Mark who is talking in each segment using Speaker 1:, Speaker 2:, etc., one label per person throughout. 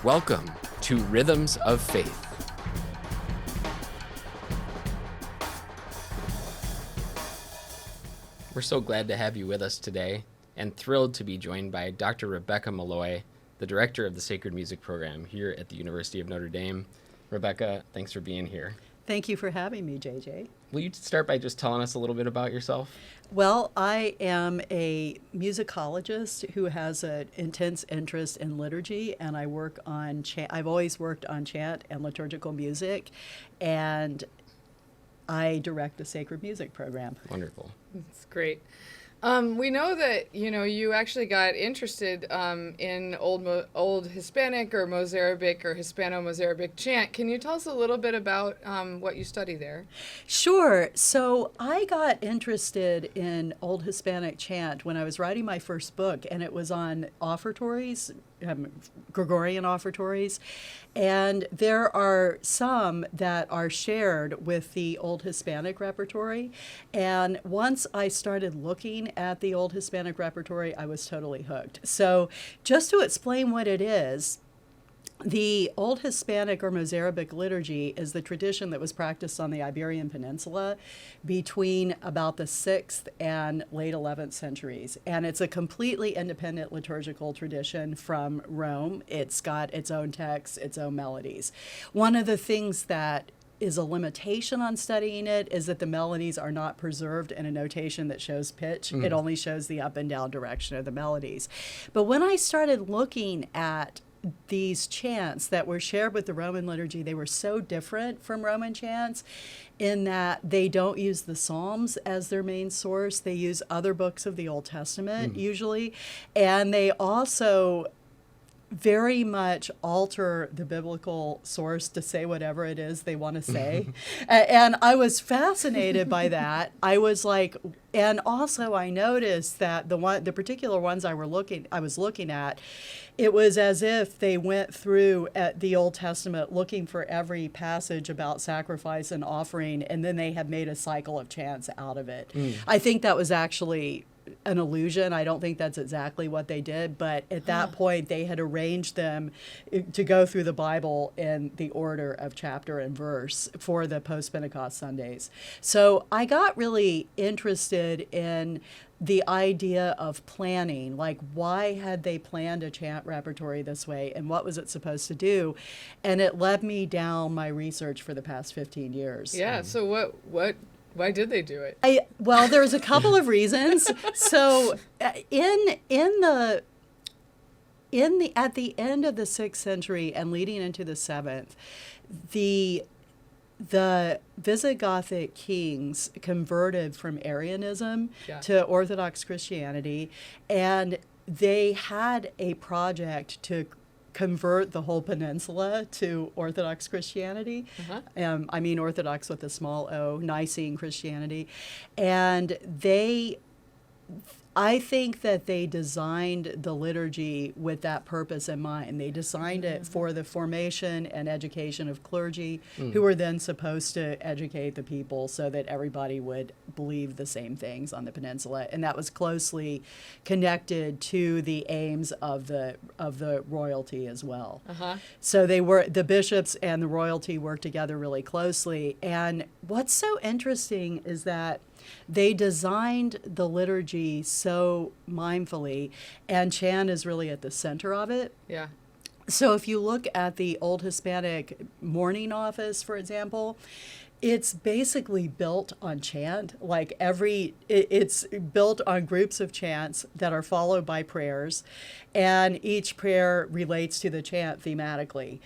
Speaker 1: Welcome to Rhythms of Faith. We're so glad to have you with us today and thrilled to be joined by Dr. Rebecca Maloy, the director of the Sacred Music program here at the University of Notre Dame. Rebecca, thanks for being here.
Speaker 2: Thank you for having me, JJ.
Speaker 1: Will you start by just telling us a little bit about yourself?
Speaker 2: Well, I am a musicologist who has an intense interest in liturgy, and I work on chant. I've always worked on chant and liturgical music, and I direct the Sacred Music program.
Speaker 1: Wonderful.
Speaker 3: That's great. We know that, you actually got interested in old Hispanic or Mozarabic or Hispano-Mozarabic chant. Can you tell us a little bit about what you study there?
Speaker 2: Sure. So I got interested in Old Hispanic chant when I was writing my first book, and it was on offertories, Gregorian offertories. And there are some that are shared with the Old Hispanic repertory. And once I started looking at the Old Hispanic repertory, I was totally hooked. So just to explain what it is, the Old Hispanic or Mozarabic liturgy is the tradition that was practiced on the Iberian Peninsula between about the 6th and late 11th centuries. And it's a completely independent liturgical tradition from Rome. It's got its own texts, its own melodies. One of the things that is a limitation on studying it is that the melodies are not preserved in a notation that shows pitch. It only shows the up and down direction of the melodies. But when I started looking at these chants that were shared with the Roman liturgy, they were so different from Roman chants in that they don't use the Psalms as their main source. They use other books of the Old Testament usually, and they also very much alter the biblical source to say whatever it is they want to say. And I was fascinated by that. I was like, and also I noticed that the particular ones I was looking at, it was as if they went through at the Old Testament looking for every passage about sacrifice and offering, and then they had made a cycle of chants out of it. I think that was actually an illusion. I don't think that's exactly what they did, but at that point they had arranged them to go through the Bible in the order of chapter and verse for the post-Pentecost Sundays. So I got really interested in the idea of planning, like why had they planned a chant repertory this way and what was it supposed to do? And it led me down my research for the past 15 years.
Speaker 3: Yeah, so why did they do it?
Speaker 2: Well, there's a couple of reasons. So at the end of the 6th century and leading into the 7th, the Visigothic kings converted from Arianism to Orthodox Christianity, and they had a project to convert the whole peninsula to Orthodox Christianity. I mean Orthodox with a small o, Nicene Christianity. And I think that they designed the liturgy with that purpose in mind. They designed it for the formation and education of clergy who were then supposed to educate the people so that everybody would believe the same things on the peninsula. And that was closely connected to the aims of the royalty as well. So the bishops and the royalty worked together really closely. And what's so interesting is that they designed the liturgy so mindfully, and chant is really at the center of it. Yeah. So if you look at the Old Hispanic morning office, for example, it's basically built on chant. Like it's built on groups of chants that are followed by prayers, and each prayer relates to the chant thematically.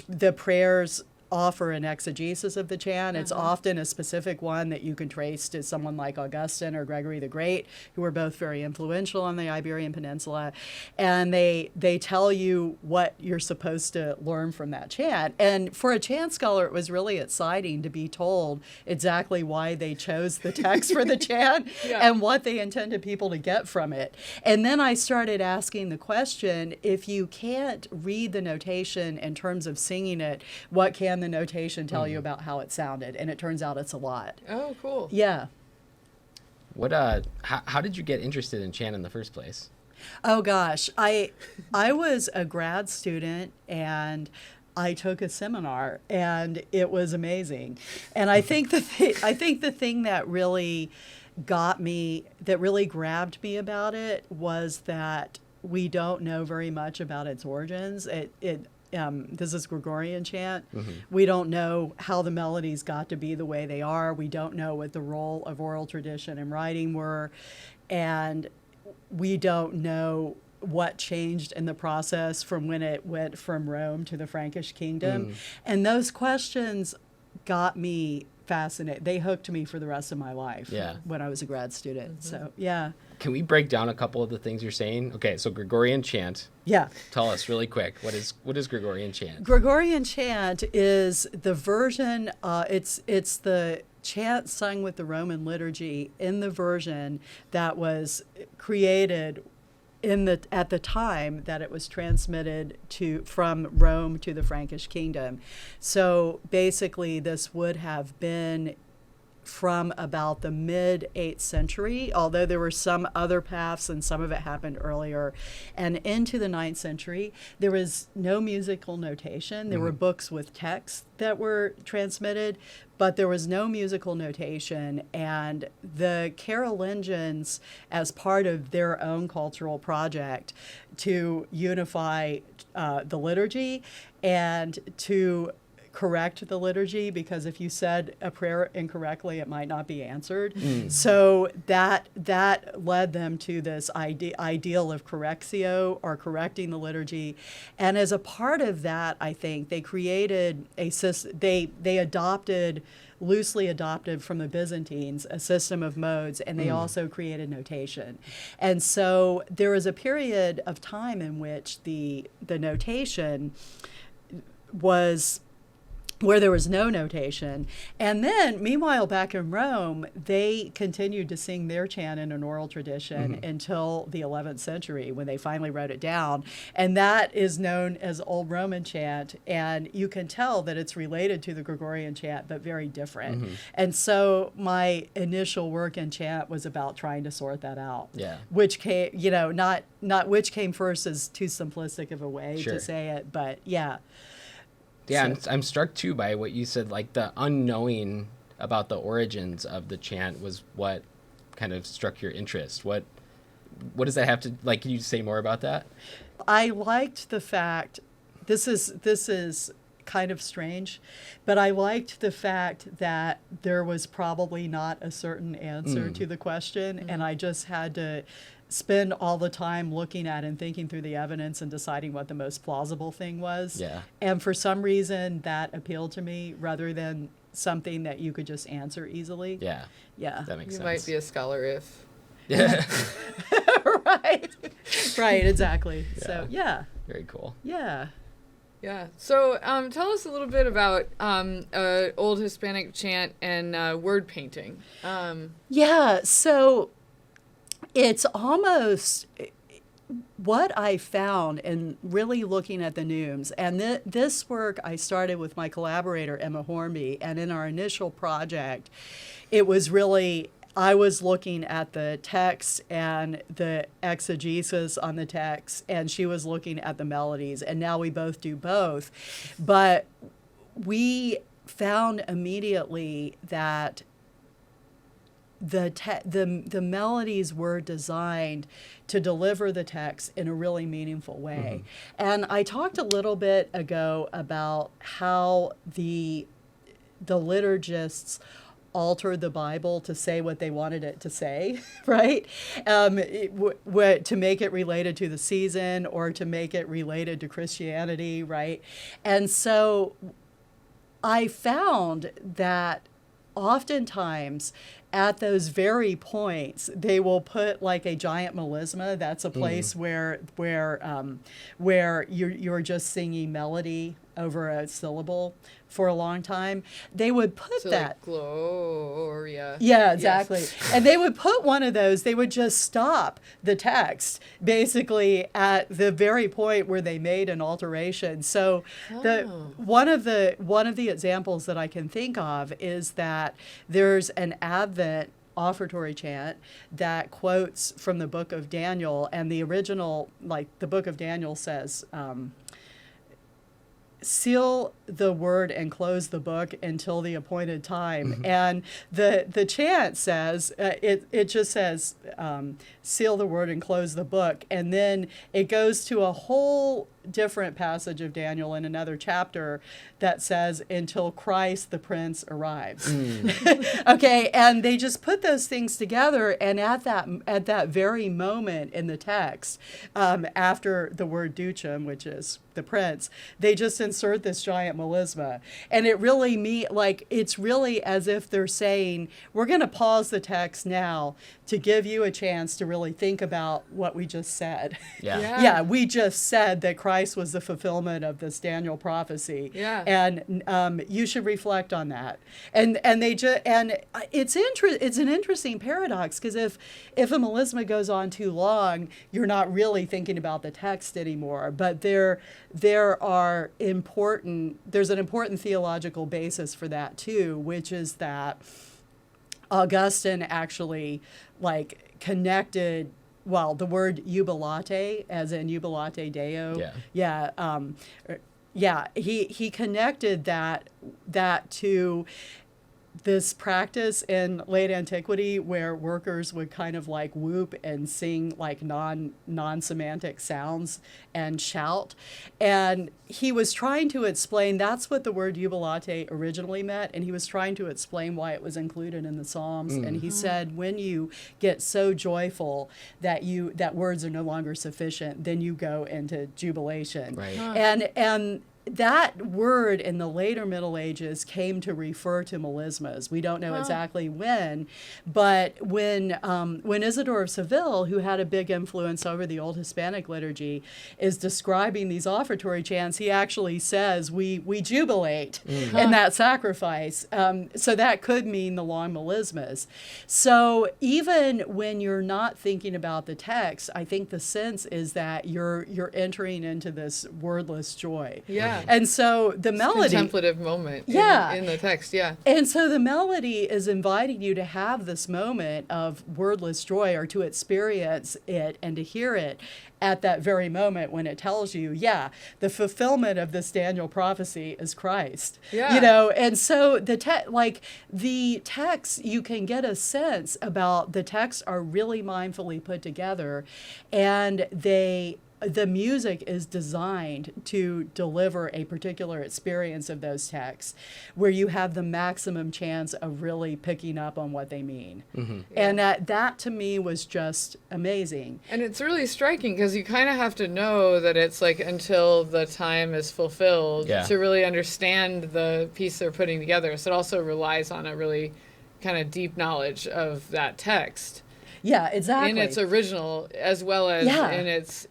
Speaker 2: The prayers offer an exegesis of the chant. It's often a specific one that you can trace to someone like Augustine or Gregory the Great, who were both very influential on the Iberian Peninsula. And they tell you what you're supposed to learn from that chant. And for a chant scholar, it was really exciting to be told exactly why they chose the text for the chant and what they intended people to get from it. And then I started asking the question, if you can't read the notation in terms of singing it, what can the notation tell you about how it sounded? And it turns out it's a lot.
Speaker 3: Oh, cool.
Speaker 2: Yeah.
Speaker 1: What how did you get interested in chant in the first place?
Speaker 2: Oh gosh, I was a grad student and I took a seminar and it was amazing. And I think I think the thing that really grabbed me about it was that we don't know very much about its origins. This is Gregorian chant.
Speaker 1: Mm-hmm.
Speaker 2: We don't know how the melodies got to be the way they are. We don't know what the role of oral tradition and writing were. And we don't know what changed in the process from when it went from Rome to the Frankish kingdom. And those questions got me fascinated. They hooked me for the rest of my life when I was a grad student. So, yeah.
Speaker 1: Can we break down a couple of the things you're saying? Okay, so Gregorian chant.
Speaker 2: Yeah.
Speaker 1: Tell us really quick, what is Gregorian chant?
Speaker 2: Gregorian chant is the version, it's the chant sung with the Roman liturgy in the version that was created at the time that it was transmitted from Rome to the Frankish kingdom. So basically this would have been from about the mid-8th century, although there were some other paths and some of it happened earlier, and into the 9th century. There was no musical notation. There were books with texts that were transmitted, but there was no musical notation. And the Carolingians, as part of their own cultural project to unify the liturgy and to correct the liturgy, because if you said a prayer incorrectly, it might not be answered. So that led them to this ideal of correctio, or correcting the liturgy. And as a part of that, I think they created a system. They loosely adopted from the Byzantines a system of modes, and they also created notation. And so there was a period of time in which the notation was where there was no notation. And then, meanwhile, back in Rome, they continued to sing their chant in an oral tradition until the 11th century, when they finally wrote it down. And that is known as Old Roman chant. And you can tell that it's related to the Gregorian chant, but very different. And so my initial work in chant was about trying to sort that out.
Speaker 1: Yeah.
Speaker 2: Which came, not which came first is too simplistic of a way to say it, but yeah.
Speaker 1: Yeah, and I'm struck too by what you said, like the unknowing about the origins of the chant was what kind of struck your interest. What does that have to, like, can you say more about that?
Speaker 2: I liked the fact, this is kind of strange, but I liked the fact that there was probably not a certain answer to the question, and I just had to spend all the time looking at and thinking through the evidence and deciding what the most plausible thing was.
Speaker 1: Yeah.
Speaker 2: And for some reason that appealed to me rather than something that you could just answer easily.
Speaker 1: Yeah.
Speaker 2: Yeah.
Speaker 1: That makes sense.
Speaker 3: You might be a scholar if.
Speaker 1: Yeah.
Speaker 2: Right, exactly.
Speaker 1: Yeah.
Speaker 2: So, yeah.
Speaker 1: Very cool.
Speaker 2: Yeah.
Speaker 3: Yeah. So tell us a little bit about Old Hispanic chant and word painting.
Speaker 2: Yeah, so it's almost what I found in really looking at the neumes. And this work I started with my collaborator, Emma Hornby, and in our initial project, it was really, I was looking at the text and the exegesis on the text, and she was looking at the melodies, and now we both do both. But we found immediately that the melodies were designed to deliver the text in a really meaningful way. And I talked a little bit ago about how the liturgists altered the Bible to say what they wanted it to say, right? To make it related to the season or to make it related to Christianity, right? And so I found that oftentimes at those very points, they will put like a giant melisma. That's a place where you're just singing melody over a syllable for a long time. They would put
Speaker 3: So
Speaker 2: that.
Speaker 3: like Gloria.
Speaker 2: Yeah, exactly.
Speaker 3: Yes.
Speaker 2: And they would put one of those, they would just stop the text basically at the very point where they made an alteration. So one of the examples that I can think of is that there's an Advent offertory chant that quotes from the book of Daniel, and the original, like the book of Daniel says, seal the word and close the book until the appointed time. And the chant says, it just says, seal the word and close the book. And then it goes to a whole different passage of Daniel in another chapter that says, until Christ the Prince arrives. Okay, and they just put those things together, and at that very moment in the text, after the word ducem, which is the prince, they just insert this giant melisma. And it really it's really as if they're saying, we're going to pause the text now to give you a chance to really think about what we just said.
Speaker 1: Yeah.
Speaker 2: We just said that Christ was the fulfillment of this Daniel prophecy.
Speaker 3: Yeah.
Speaker 2: And you should reflect on that. And it's an interesting paradox, because if a melisma goes on too long, you're not really thinking about the text anymore. But there's an important theological basis for that too, which is that Augustine actually connected, the word jubilate, as in jubilate Deo. He connected that to this practice in late antiquity where workers would kind of whoop and sing non-semantic sounds and shout. And he was trying to explain, that's what the word jubilate originally meant, and he was trying to explain why it was included in the Psalms. And he said, when you get so joyful that words are no longer sufficient, then you go into jubilation.
Speaker 1: Right.
Speaker 2: And that word in the later Middle Ages came to refer to melismas. We don't know exactly when, but when Isidore of Seville, who had a big influence over the Old Hispanic liturgy, is describing these offertory chants, he actually says, we jubilate in that sacrifice. So that could mean the long melismas. So even when you're not thinking about the text, I think the sense is that you're entering into this wordless joy.
Speaker 3: Yeah.
Speaker 2: And so the melody,
Speaker 3: contemplative moment in the text,
Speaker 2: And so the melody is inviting you to have this moment of wordless joy, or to experience it and to hear it at that very moment when it tells you, the fulfillment of this Daniel prophecy is Christ.
Speaker 3: Yeah.
Speaker 2: And so the texts, you can get a sense about the texts are really mindfully put together, and the music is designed to deliver a particular experience of those texts where you have the maximum chance of really picking up on what they mean. And that to me was just amazing.
Speaker 3: And it's really striking, because you kind of have to know that it's until the time is fulfilled to really understand the piece they're putting together. So it also relies on a really kind of deep knowledge of that text.
Speaker 2: Yeah, exactly.
Speaker 3: In its original as well as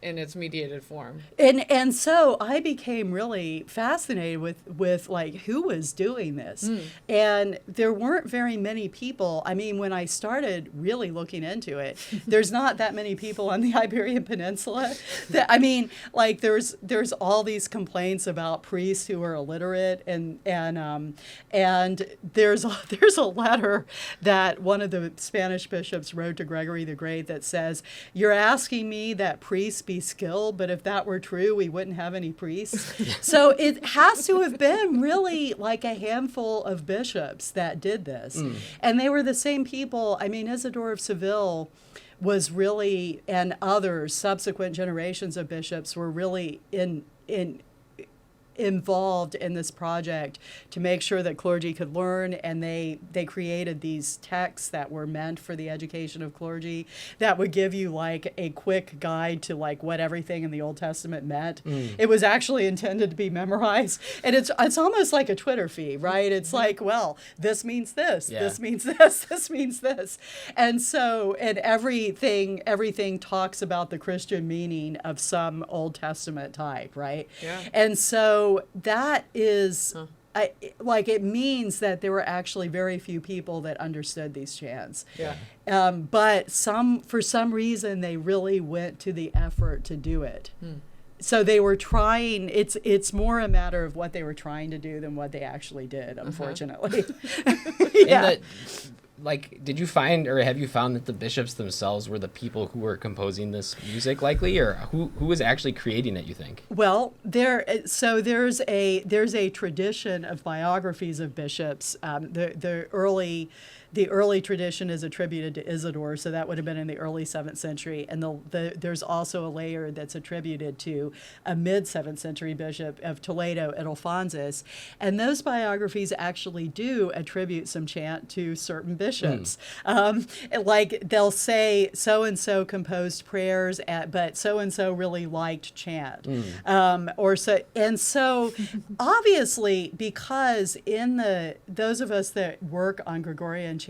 Speaker 3: in its mediated form.
Speaker 2: And so I became really fascinated with who was doing this. And there weren't very many people. I mean, when I started really looking into it, there's not that many people on the Iberian Peninsula. There's all these complaints about priests who are illiterate, and there's a letter that one of the Spanish bishops wrote to Gregory the Great that says, you're asking me that priests be skilled, but if that were true, we wouldn't have any priests. So it has to have been really a handful of bishops that did this. And they were the same people. I mean, Isidore of Seville was really, and others, subsequent generations of bishops were really involved in this project to make sure that clergy could learn, and they created these texts that were meant for the education of clergy that would give you a quick guide to what everything in the Old Testament meant. It was actually intended to be memorized, and it's almost like a Twitter feed, right? It's this means this, this means this, this means this. And so, and everything talks about the Christian meaning of some Old Testament type, right? And so that is, it means that there were actually very few people that understood these chants. But for some reason, they really went to the effort to do it. So they were trying, it's more a matter of what they were trying to do than what they actually did, unfortunately.
Speaker 1: like, did you find, or have you found that the bishops themselves were the people who were composing this music, likely, or who was actually creating it, you think?
Speaker 2: Well, there's a tradition of biographies of bishops. The early tradition is attributed to Isidore, so that would have been in the early 7th century. And there's also a layer that's attributed to a mid-7th century bishop of Toledo, Alphonsus. And those biographies actually do attribute some chant to certain bishops. Like they'll say so-and-so composed prayers, but so-and-so really liked chant. So obviously, because those of us that work on Gregorian chant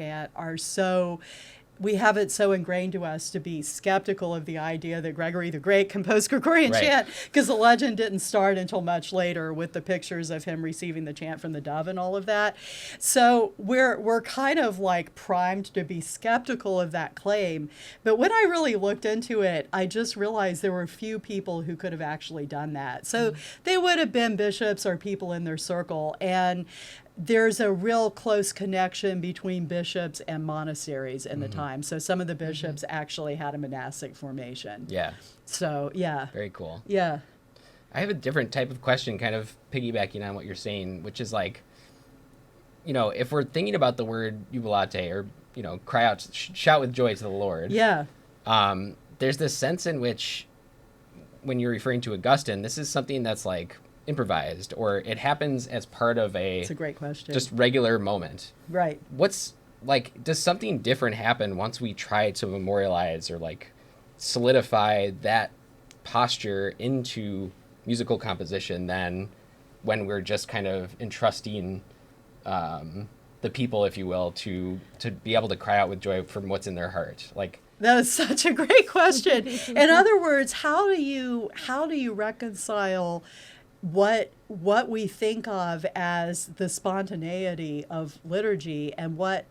Speaker 2: we have it so ingrained to us to be skeptical of the idea that Gregory the Great composed Gregorian chant, because the legend didn't start until much later with the pictures of him receiving the chant from the dove and all of that. So we're kind of like primed to be skeptical of that claim. But when I really looked into it, I just realized there were few people who could have actually done that. So they would have been bishops or people in their circle. And there's a real close connection between bishops and monasteries in the time. So some of the bishops actually had a monastic formation.
Speaker 1: Yeah.
Speaker 2: So, yeah.
Speaker 1: Very cool.
Speaker 2: Yeah.
Speaker 1: I have a different type of question, kind of piggybacking on what you're saying, which is like, if we're thinking about the word jubilate, or, cry out, shout with joy to the Lord.
Speaker 2: Yeah.
Speaker 1: There's this sense in which, when you're referring to Augustine, this is something that's like improvised, or it happens as part of
Speaker 2: It's a great question.
Speaker 1: just regular moment.
Speaker 2: Right.
Speaker 1: What's like, does something different happen once we try to memorialize or like solidify that posture into musical composition than when we're just kind of entrusting the people, if you will, to be able to cry out with joy from what's in their heart? Like,
Speaker 2: that is such a great question. In other words, how do you reconcile what we think of as the spontaneity of liturgy and what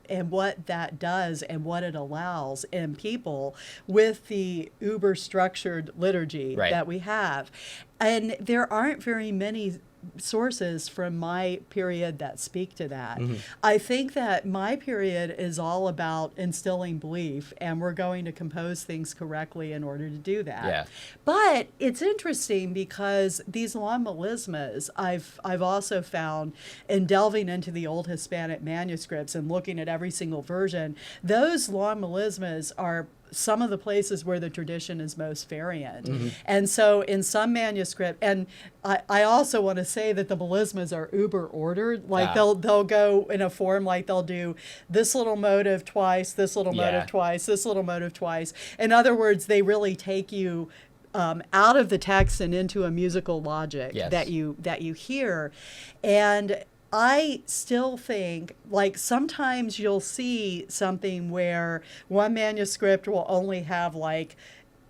Speaker 2: that does and what it allows in people with the uber structured liturgy that we have? And there aren't very many sources from my period that speak to that. I think that my period is all about instilling belief, and we're going to compose things correctly in order to do that.
Speaker 1: Yeah.
Speaker 2: But it's interesting because these long melismas, I've also found in delving into the old Hispanic manuscripts and looking at every single version, those long melismas are some of the places where the tradition is most variant. And so in some manuscript, and I also want to say that the melismas are uber ordered. Like they'll go in a form, like they'll do this little motive twice, this little motive twice, this little motive twice. In other words, they really take you out of the text and into a musical logic that you hear. And I still think, like, sometimes you'll see something where one manuscript will only have like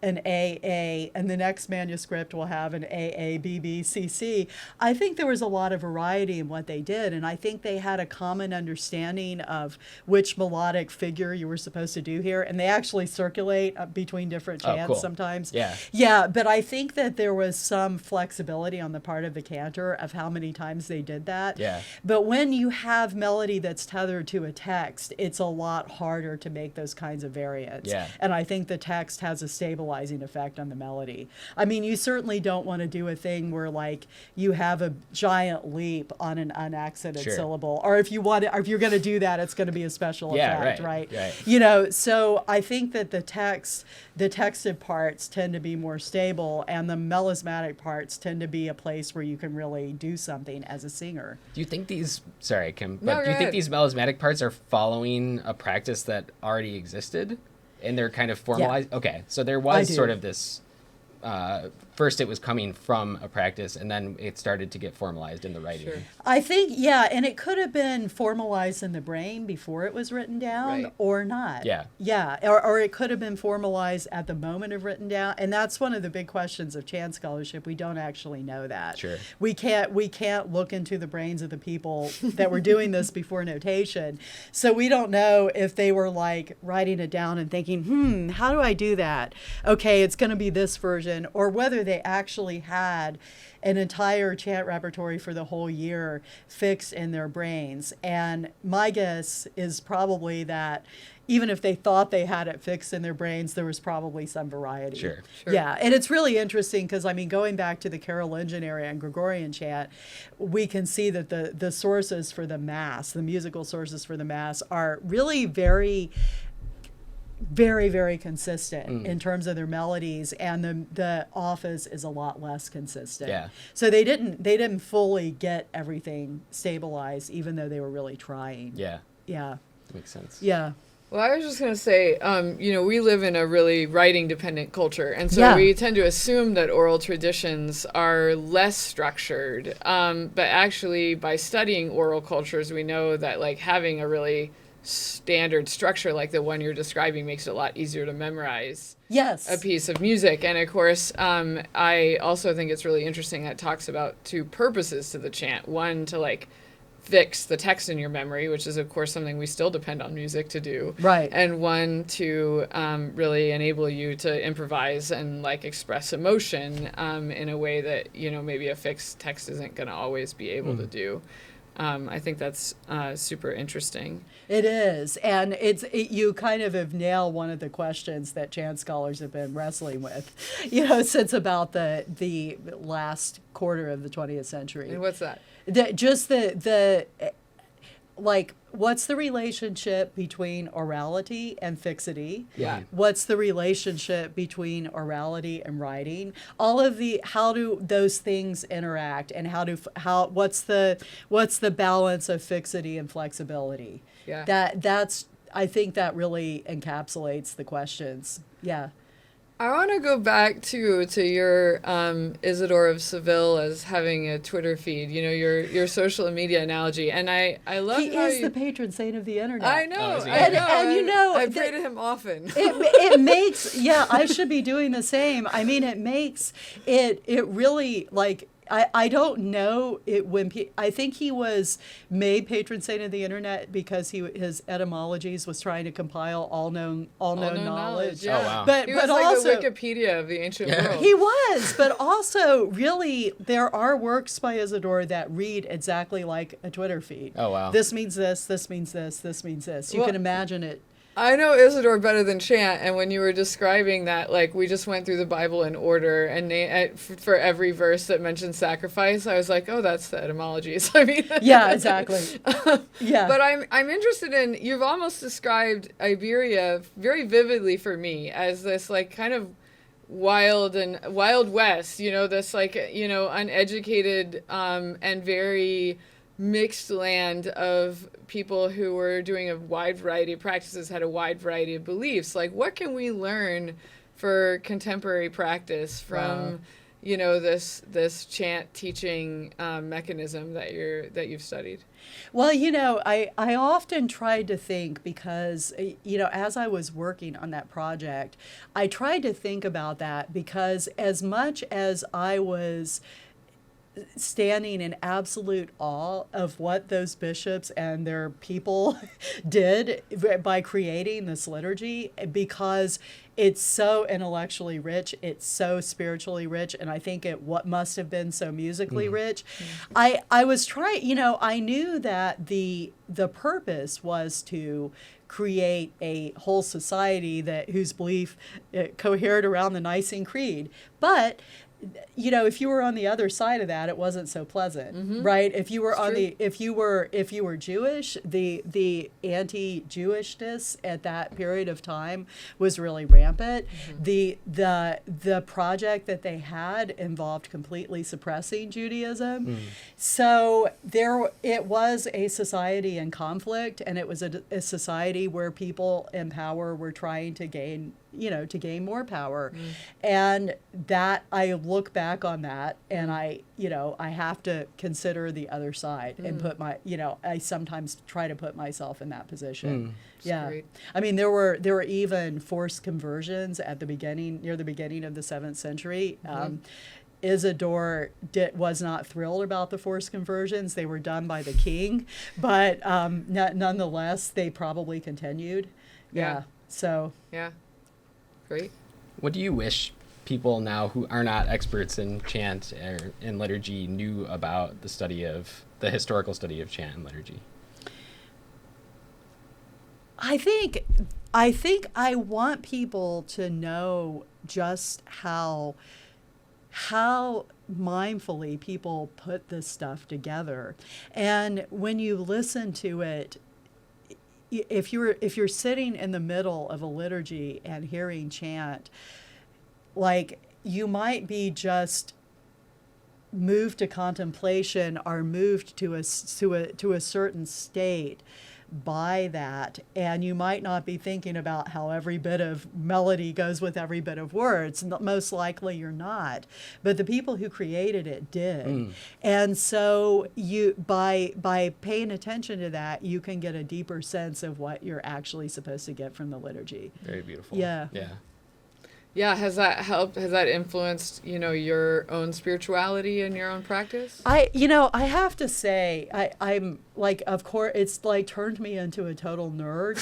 Speaker 2: an AA, and the next manuscript will have an AA, BB, CC. I think there was a lot of variety in what they did, and I think they had a common understanding of which melodic figure you were supposed to do here, and they actually circulate between different chants sometimes. Yeah, but I think that there was some flexibility on the part of the cantor of how many times they did that. But when you have melody that's tethered to a text, it's a lot harder to make those kinds of variants. And I think the text has a stabilizing effect on the melody. I mean, you certainly don't want to do a thing where like you have a giant leap on an unaccented syllable, or if you're going to do that, it's going to be a special effect, right? So I think that the texted parts tend to be more stable, and the melismatic parts tend to be a place where you can really do something as a singer.
Speaker 1: Do you think these, sorry, Kim, but do you think these melismatic parts are following a practice that already existed? And they're kind of formalized? Okay, so there was sort of this, first it was coming from a practice, and then it started to get formalized in the writing.
Speaker 2: I think, and it could have been formalized in the brain before it was written down, or not. Or it could have been formalized at the moment of written down, and that's one of the big questions of chant scholarship. We don't actually know that. We can't look into the brains of the people that were doing this before notation, so we don't know if they were like writing it down and thinking, how do I do that? Okay, it's going to be this version, or whether so they actually had an entire chant repertory for the whole year fixed in their brains. And my guess is probably that even if they thought they had it fixed in their brains, there was probably some variety.
Speaker 1: Sure.
Speaker 2: Yeah, and it's really interesting because, I mean, going back to the Carolingian era and Gregorian chant, we can see that the sources for the Mass, the musical sources for the Mass, are really very, very consistent in terms of their melodies, and the office is a lot less consistent.
Speaker 1: Yeah.
Speaker 2: So they didn't fully get everything stabilized, even though they were really trying.
Speaker 1: Yeah.
Speaker 2: Yeah.
Speaker 1: Makes sense.
Speaker 2: Yeah.
Speaker 3: Well, I was just going to say, we live in a really writing-dependent culture, and so we tend to assume that oral traditions are less structured. But actually, by studying oral cultures, we know that like having a really standard structure like the one you're describing makes it a lot easier to memorize.
Speaker 2: Yes.
Speaker 3: A piece of music. And of course, I also think it's really interesting that it talks about two purposes to the chant. One, to like fix the text in your memory, which is of course something we still depend on music to do.
Speaker 2: Right.
Speaker 3: And one to really enable you to improvise and like express emotion in a way that, maybe a fixed text isn't going to always be able to do. I think that's super interesting.
Speaker 2: It is, and you kind of have nailed one of the questions that chant scholars have been wrestling with, since about the last quarter of the 20th century.
Speaker 3: And what's that?
Speaker 2: What's the relationship between orality and fixity?
Speaker 3: Yeah.
Speaker 2: What's the relationship between orality and writing? How do those things interact, and what's the balance of fixity and flexibility?
Speaker 3: Yeah.
Speaker 2: I think that really encapsulates the questions. Yeah.
Speaker 3: I want to go back to your Isidore of Seville as having a Twitter feed, your social media analogy. And I love
Speaker 2: he
Speaker 3: how
Speaker 2: is the patron saint of the internet.
Speaker 3: I know.
Speaker 1: Oh,
Speaker 3: I know.
Speaker 2: And
Speaker 3: I pray to him often.
Speaker 2: It makes, I should be doing the same. I mean, it makes it really, like, I don't know it when I think he was made patron saint of the internet because his etymologies was trying to compile all known knowledge.
Speaker 3: Yeah.
Speaker 1: Oh, wow.
Speaker 2: But
Speaker 3: He was
Speaker 2: also
Speaker 3: like the Wikipedia of the ancient world.
Speaker 2: he was, but also really there are works by Isidore that read exactly like a Twitter feed.
Speaker 1: Oh, wow.
Speaker 2: This means this, this means this, this means this. You can imagine it.
Speaker 3: I know Isidore better than Chant, and when you were describing that, like, we just went through the Bible in order, and for every verse that mentioned sacrifice, I was like, oh, that's the etymologies. I mean,
Speaker 2: yeah, exactly. Yeah.
Speaker 3: But I'm interested in, you've almost described Iberia very vividly for me as this, like, kind of wild west, this, like, uneducated and very mixed land of people who were doing a wide variety of practices, had a wide variety of beliefs. Like, what can we learn for contemporary practice from, this chant teaching mechanism that you've studied?
Speaker 2: Well, I often tried to think, because, as I was working on that project, I tried to think about that, because as much as I was standing in absolute awe of what those bishops and their people did by creating this liturgy, because it's so intellectually rich, it's so spiritually rich, and I think what must have been so musically rich. I was trying, I knew that the purpose was to create a whole society whose belief cohered around the Nicene Creed, but if you were on the other side of that, it wasn't so pleasant, right? If you were if you were Jewish, the anti-Jewishness at that period of time was really rampant. The project that they had involved completely suppressing Judaism. So it was a society in conflict, and it was a society where people in power were trying to gain more power. And that, I look back on that, and I have to consider the other side and put I sometimes try to put myself in that position. Yeah.
Speaker 3: Great.
Speaker 2: I mean, there were even forced conversions near the beginning of the 7th century. Isidore was not thrilled about the forced conversions. They were done by the king, but nonetheless, they probably continued. Yeah. So.
Speaker 3: Yeah. Great.
Speaker 1: What do you wish people now who are not experts in chant or in liturgy knew about the historical study of chant and liturgy?
Speaker 2: I think I want people to know just how mindfully people put this stuff together. And when you listen to it, if you're sitting in the middle of a liturgy and hearing chant, like, you might be just moved to contemplation or moved to a certain state by that, and you might not be thinking about how every bit of melody goes with every bit of words. Most likely you're not, but the people who created it did. And so you, by paying attention to that, you can get a deeper sense of what you're actually supposed to get from the liturgy.
Speaker 1: Very beautiful.
Speaker 2: Yeah.
Speaker 3: Yeah, has that helped? Has that influenced, your own spirituality and your own practice?
Speaker 2: I have to say, I'm like, of course, it's like turned me into a total nerd.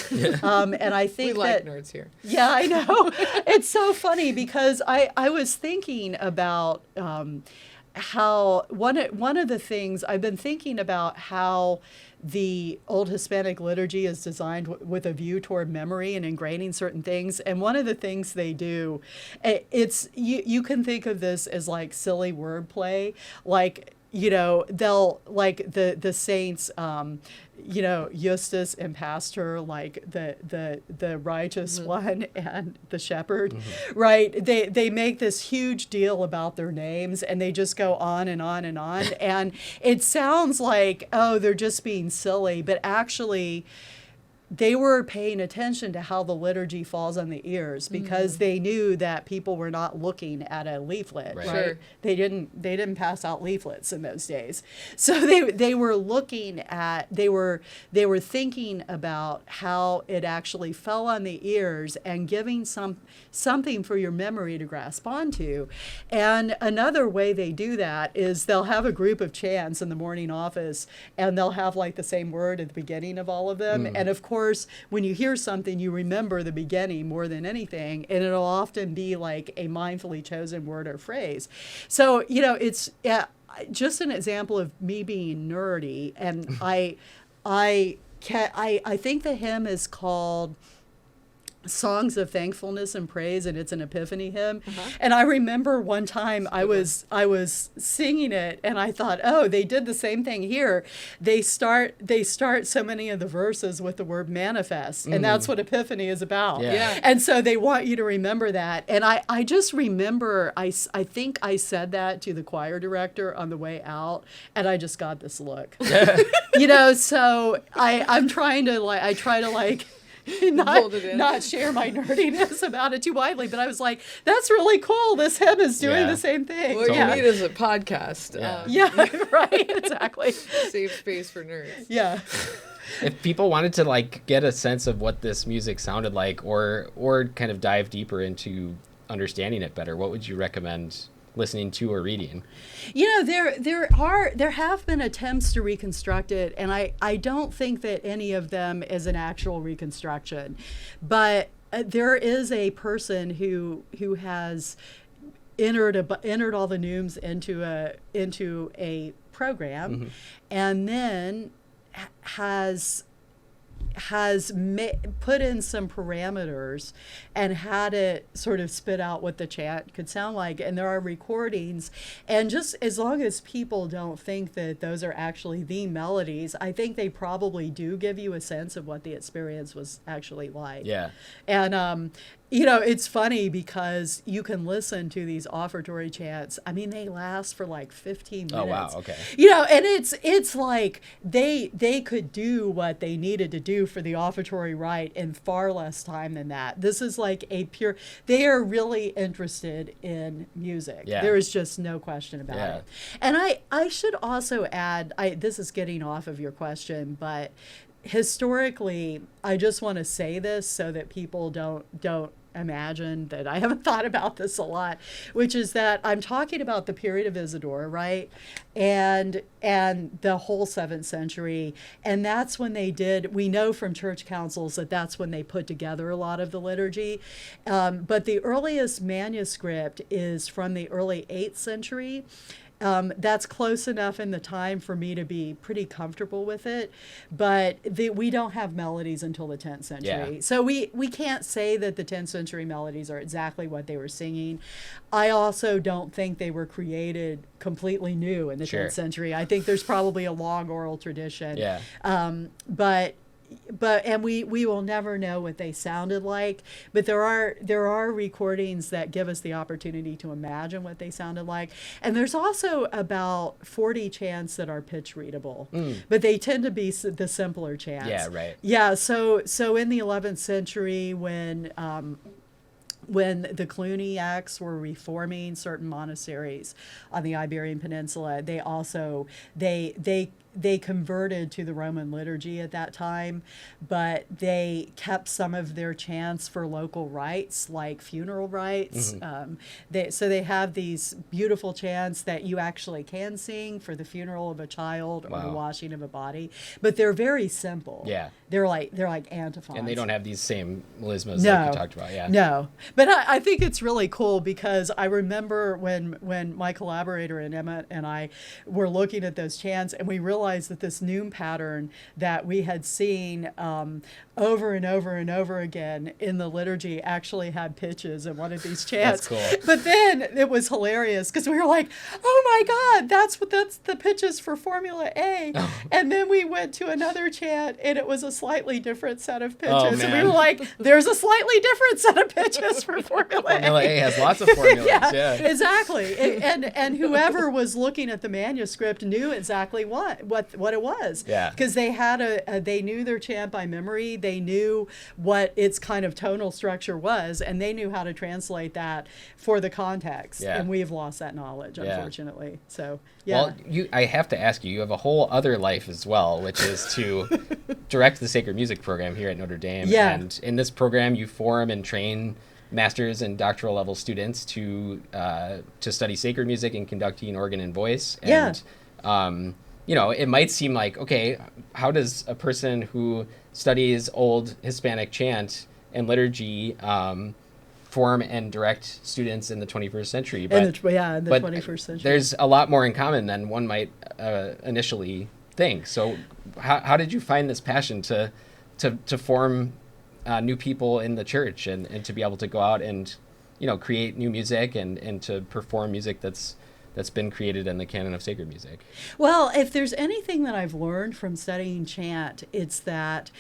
Speaker 2: And I think
Speaker 3: we like nerds here.
Speaker 2: Yeah, I know. It's so funny because I was thinking about how one of the things I've been thinking about, how the Old Hispanic liturgy is designed with a view toward memory and ingraining certain things. And one of the things they do, it's you can think of this as like silly wordplay, like, they'll, like, the saints, Justus and Pastor, like the righteous one and the shepherd, right? They make this huge deal about their names, and they just go on and on and on. And it sounds like, oh, they're just being silly, but actually they were paying attention to how the liturgy falls on the ears, because they knew that people were not looking at a leaflet, right?
Speaker 3: Sure.
Speaker 2: They didn't pass out leaflets in those days. So they were looking at, they were thinking about how it actually fell on the ears and giving something for your memory to grasp onto. And another way they do that is they'll have a group of chants in the morning office, and they'll have like the same word at the beginning of all of them. And of course, when you hear something, you remember the beginning more than anything, and it'll often be like a mindfully chosen word or phrase. So, it's just an example of me being nerdy. And I think the hymn is called Songs of Thankfulness and Praise, and it's an Epiphany hymn. And I remember one time I was singing it, and I thought, oh, they did the same thing here. They start so many of the verses with the word manifest, and that's what Epiphany is about.
Speaker 1: Yeah.
Speaker 2: And so they want you to remember that. And I just remember, I think I said that to the choir director on the way out, and I just got this look. So I'm trying to not share my nerdiness about it too widely, but I was like, that's really cool. This hymn is doing the same thing.
Speaker 3: What you need is a podcast.
Speaker 2: Right, exactly.
Speaker 3: Save space for nerds.
Speaker 2: Yeah.
Speaker 1: If people wanted to get a sense of what this music sounded like, or kind of dive deeper into understanding it better, what would you recommend listening to or reading? There have been attempts to reconstruct it, and I don't think that any of them is an actual reconstruction, but there is a person who has entered all the neumes into a program, and then has put in some parameters and had it sort of spit out what the chant could sound like. And there are recordings, and just as long as people don't think that those are actually the melodies, I think they probably do give you a sense of what the experience was actually like. Yeah. And it's funny because you can listen to these offertory chants. I mean, they last for like 15 minutes. Oh, wow. Okay.
Speaker 2: And it's like they could do what they needed to do for the offertory rite in far less time than that. This is like they are really interested in music.
Speaker 1: Yeah.
Speaker 2: There is just no question about it. And I should also add, this is getting off of your question, but historically, I just want to say this so that people don't imagine that I haven't thought about this a lot, which is that I'm talking about the period of Isidore, right? And the whole 7th century. And that's when we know from church councils that that's when they put together a lot of the liturgy. But the earliest manuscript is from the early 8th century. That's close enough in the time for me to be pretty comfortable with it, but we don't have melodies until the 10th century.
Speaker 1: Yeah.
Speaker 2: So we can't say that the 10th century melodies are exactly what they were singing. I also don't think they were created completely new in the 10th century. I think there's probably a long oral tradition.
Speaker 1: Yeah.
Speaker 2: But we will never know what they sounded like, but there are recordings that give us the opportunity to imagine what they sounded like. And there's also about 40 chants that are pitch readable, but they tend to be the simpler chants.
Speaker 1: Yeah, right.
Speaker 2: Yeah, so in the 11th century when the Cluniacs were reforming certain monasteries on the Iberian Peninsula, they also they converted to the Roman liturgy at that time, but they kept some of their chants for local rites, like funeral rites. So they have these beautiful chants that you actually can sing for the funeral of a child or the washing of a body, but they're very simple.
Speaker 1: Yeah.
Speaker 2: They're like antiphons.
Speaker 1: And they don't have these same melismas
Speaker 2: No.
Speaker 1: like you talked about. Yeah.
Speaker 2: No. But I think it's really cool because I remember when my collaborator and Emma and I were looking at those chants, and we realized that this noon pattern that we had seen over and over and over again in the liturgy actually had pitches in one of these chants.
Speaker 1: That's cool.
Speaker 2: But then it was hilarious because we were like, oh my God, that's the pitches for Formula A. And then we went to another chant and it was a slightly different set of pitches.
Speaker 1: Oh,
Speaker 2: and we
Speaker 1: man.
Speaker 2: were like, there's a slightly different set of pitches for Formula A.
Speaker 1: Formula A has lots of formulas. yeah.
Speaker 2: Exactly. And whoever was looking at the manuscript knew exactly what it was.
Speaker 1: Yeah.
Speaker 2: Because they had they knew their chant by memory. They knew what its kind of tonal structure was, and they knew how to translate that for the context.
Speaker 1: Yeah.
Speaker 2: And we've lost that knowledge, unfortunately. So, yeah.
Speaker 1: Well, I have to ask you have a whole other life as well, which is to direct the sacred music program here at Notre Dame.
Speaker 2: Yeah.
Speaker 1: And in this program, you form and train master's and doctoral level students to study sacred music and conducting organ and voice. And, it might seem like, okay, how does a person who studies old Hispanic chant and liturgy form and direct students in the 21st century? But,
Speaker 2: in the 21st century.
Speaker 1: There's a lot more in common than one might initially think. So how did you find this passion to form new people in the church and to be able to go out and, create new music and to perform music that's been created in the canon of sacred music?
Speaker 2: Well, if there's anything that I've learned from studying chant, it's that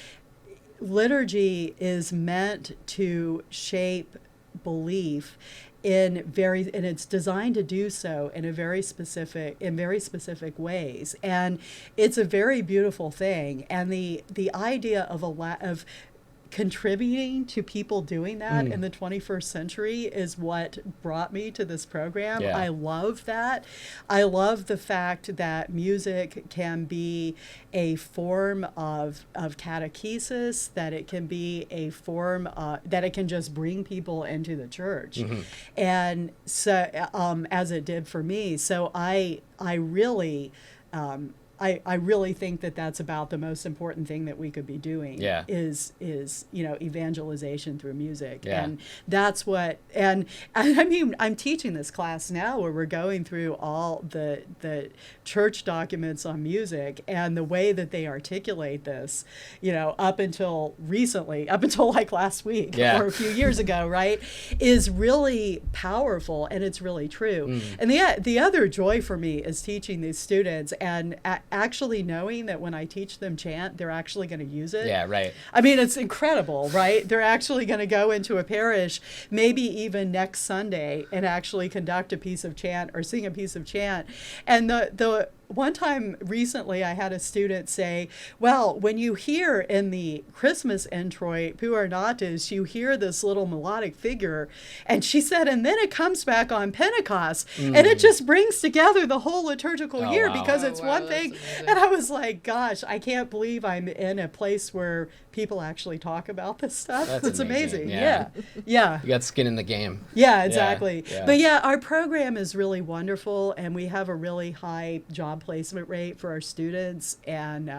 Speaker 2: liturgy is meant to shape belief and it's designed to do so in very specific ways, and it's a very beautiful thing. And the idea of contributing to people doing that in the 21st century is what brought me to this program.
Speaker 1: Yeah.
Speaker 2: I love that. I love the fact that music can be a form of catechesis, that it can be a form that it can just bring people into the church. And so as it did for me. So I really I really think that that's about the most important thing that we could be doing. Is evangelization through music. And that's what, and I mean, I'm teaching this class now where we're going through all the church documents on music, and the way that they articulate this, up until recently, up until like last week or a few years ago, right, is really powerful, and it's really true. And the other joy for me is teaching these students and actually knowing that when I teach them chant, they're actually going to use it.
Speaker 1: Yeah, right.
Speaker 2: I mean, it's incredible, right? They're actually going to go into a parish, maybe even next Sunday, and actually conduct a piece of chant or sing a piece of chant. And the one time recently, I had a student say, well, when you hear in the Christmas introit, Puer Natus, you hear this little melodic figure. And she said, and then it comes back on Pentecost. And it just brings together the whole liturgical year because it's one thing. And I was like, gosh, I can't believe I'm in a place where people actually talk about this stuff.
Speaker 1: That's
Speaker 2: it's
Speaker 1: amazing.
Speaker 2: amazing.
Speaker 1: Yeah.
Speaker 2: Yeah.
Speaker 1: You got skin in the game.
Speaker 2: Yeah, exactly.
Speaker 1: Yeah.
Speaker 2: But yeah, our program is really wonderful, and we have a really high job placement rate for our students, and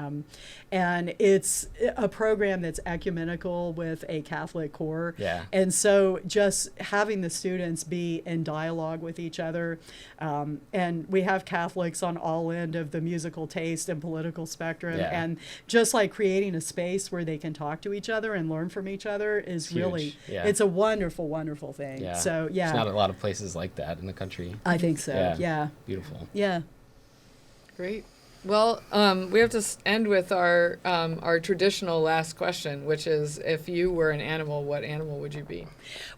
Speaker 2: it's a program that's ecumenical with a Catholic core.
Speaker 1: Yeah.
Speaker 2: And so just having the students be in dialogue with each other, and we have Catholics on all end of the musical taste and political spectrum, and just like creating a space where they can talk to each other and learn from each other is
Speaker 1: Huge.
Speaker 2: really,
Speaker 1: Yeah.
Speaker 2: it's a wonderful, wonderful thing.
Speaker 1: Yeah.
Speaker 2: So yeah.
Speaker 1: There's not a lot of places like that in the country.
Speaker 2: I think so. Yeah.
Speaker 1: Beautiful.
Speaker 2: Yeah.
Speaker 3: Great. Well, we have to end with our traditional last question, which is, if you were an animal, what animal would you be?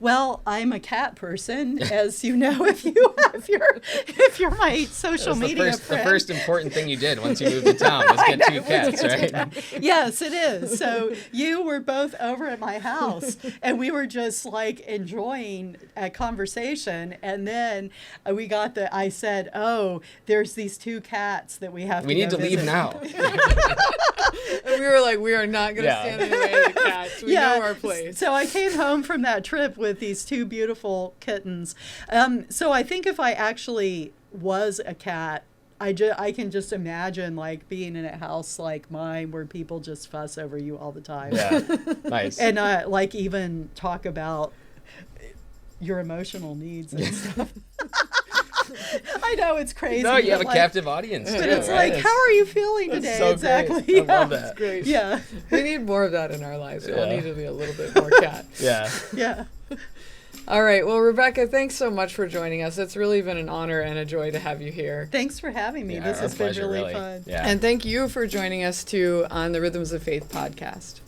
Speaker 2: Well, I'm a cat person, as you know, if you're my social media friend.
Speaker 1: The first important thing you did once you moved to town was get 2 cats, right?
Speaker 2: Yes, it is. So you were both over at my house, and we were just like enjoying a conversation, and then I said, oh, there's these 2 cats that we have
Speaker 1: We need to leave now.
Speaker 3: And we were like, we are not going to stand in the way of the cats. We know our place.
Speaker 2: So I came home from that trip with these 2 beautiful kittens. So I think if I actually was a cat, I can just imagine like being in a house like mine where people just fuss over you all the time.
Speaker 1: Yeah, nice.
Speaker 2: And like even talk about your emotional needs and stuff. I know it's crazy.
Speaker 1: No, you have a
Speaker 2: like,
Speaker 1: captive audience.
Speaker 2: But
Speaker 1: too,
Speaker 2: it's
Speaker 1: right?
Speaker 2: like, how are you feeling today?
Speaker 1: so
Speaker 2: Exactly.
Speaker 1: great. I love
Speaker 2: Yeah.
Speaker 1: that.
Speaker 3: Great.
Speaker 2: Yeah.
Speaker 3: We need more of that in our lives. We all
Speaker 1: Yeah.
Speaker 3: need to be a little bit more cat.
Speaker 1: Yeah.
Speaker 2: Yeah.
Speaker 3: All right. Well, Rebecca, thanks so much for joining us. It's really been an honor and a joy to have you here.
Speaker 2: Thanks for having me.
Speaker 1: Yeah,
Speaker 2: This
Speaker 1: our
Speaker 2: has been
Speaker 1: pleasure,
Speaker 2: really fun.
Speaker 1: Yeah.
Speaker 3: And thank you for joining us too on the Rhythms of Faith podcast.